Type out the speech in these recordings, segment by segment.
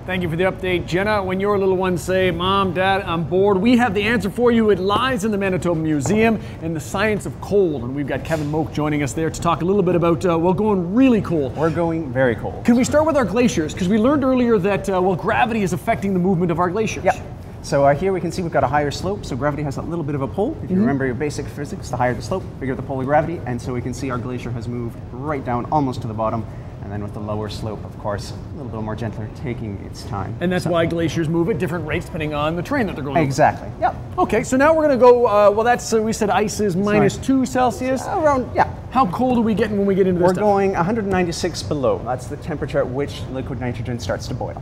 Thank you for the update, Jenna. When your little ones say, Mom, Dad, I'm bored, we have the answer for you. It lies in the Manitoba Museum in the science of cold. And we've got Kevin Mogk joining us there to talk a little bit about, well, going really cold. We're going very cold. Can we start with our glaciers? Because we learned earlier that, well, gravity is affecting the movement of our glaciers. Yeah. So here we can see we've got a higher slope, so gravity has a little bit of a pull. If you remember your basic physics, the higher the slope, bigger the pull of gravity, and so we can see our glacier has moved right down almost to the bottom, and then with the lower slope, of course, a little bit more gentler, taking its time. And that's why glaciers move at different rates depending on the terrain that they're going over. Exactly, yep. Okay, so now we're going to go, well, that's, we said ice is -2 Celsius. Around, yeah. How cold are we getting when we get into this We're stuff? going 196 below. That's the temperature at which liquid nitrogen starts to boil.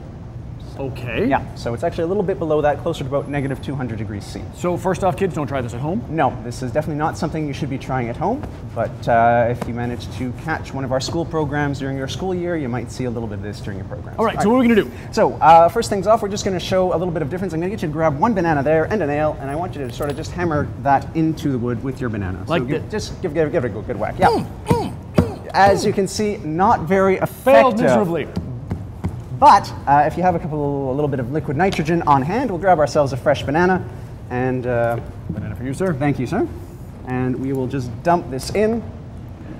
Okay. Yeah, so it's actually a little bit below that, closer to about -200 degrees C. So first off, kids, don't try this at home. No, this is definitely not something you should be trying at home, but if you manage to catch one of our school programs during your school year, you might see a little bit of this during your program. All right, so what are we going to do? So first things off, we're just going to show a little bit of difference. I'm going to get you to grab one banana there and a nail, and I want you to sort of just hammer that into the wood with your banana. Like so just give it a good whack. Yeah. As you can see, not very effective. Failed miserably. But if you have a little bit of liquid nitrogen on hand, we'll grab ourselves a fresh banana and... banana for you, sir. Thank you, sir. And we will just dump this in.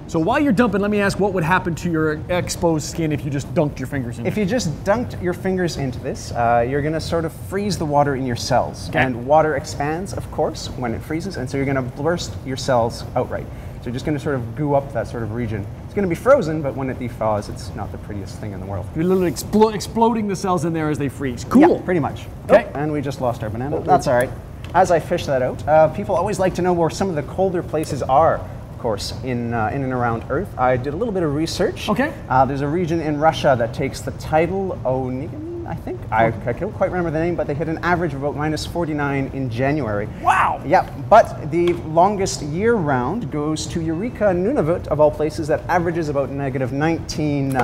So while you're dumping, let me ask, what would happen to your exposed skin if you just dunked your fingers in it? If you just dunked your fingers into this, you're going to sort of freeze the water in your cells. Okay. And water expands, of course, when it freezes, and so you're going to burst your cells outright. So you're just going to sort of goo up that sort of region. It's going to be frozen, but when it thaws, it's not the prettiest thing in the world. You're literally exploding the cells in there as they freeze. Cool. Yeah, pretty much. Okay. Oh, and we just lost our banana. That's all right. As I fish that out, people always like to know where some of the colder places are, of course, in and around Earth. I did a little bit of research. Okay. There's a region in Russia that takes the tidal Onegin, I think. I can't quite remember the name, but they hit an average of about -49 in January. Wow. Yeah, but the longest year round goes to Eureka, Nunavut, of all places, that averages about -19,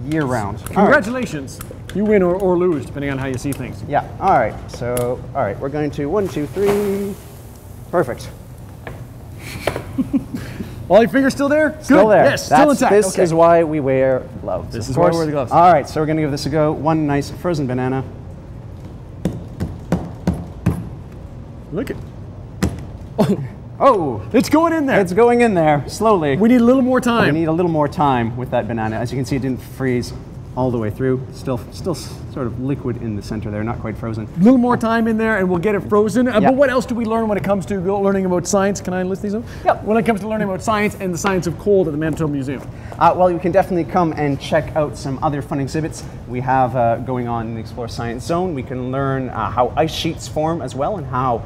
year round. Congratulations. Right. You win or lose, depending on how you see things. Yeah, all right. So, all right, we're going to 1, 2, 3. Perfect. All your fingers still there? Still Good. there. Yes, still intact. This okay. is why we wear gloves. This is why we wear the gloves. All right, so we're going to give this a go. One nice frozen banana. Look at. Oh, it's going in there. It's going in there slowly. We need a little more time. We need a little more time with that banana. As you can see, it didn't freeze all the way through. Still sort of liquid in the center there, not quite frozen. A little more time in there and we'll get it frozen. Yeah. But what else do we learn when it comes to learning about science? Can I list these up? Yep. When it comes to learning about science and the science of cold at the Manitoba Museum. Well, you can definitely come and check out some other fun exhibits we have going on in the Explore Science Zone. We can learn how ice sheets form as well and how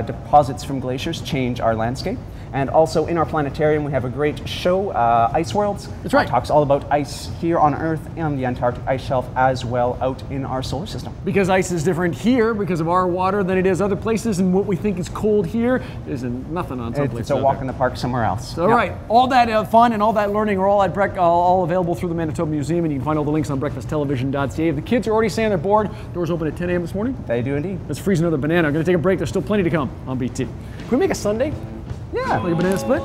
deposits from glaciers change our landscape. And also in our planetarium, we have a great show, Ice Worlds. That's right. It talks all about ice here on Earth and the Antarctic ice shelf as well out in our solar system. Because ice is different here because of our water than it is other places, and what we think is cold here is nothing on some places. It's a walk in the park somewhere else. All right, all that fun and all that learning are all available through the Manitoba Museum, and you can find all the links on breakfasttelevision.ca. If the kids are already saying they're bored, doors open at 10 a.m. this morning. They do indeed. Let's freeze another banana. I'm going to take a break. There's still plenty to come on BT. Can we make a sundae? Yeah. Like a banana split?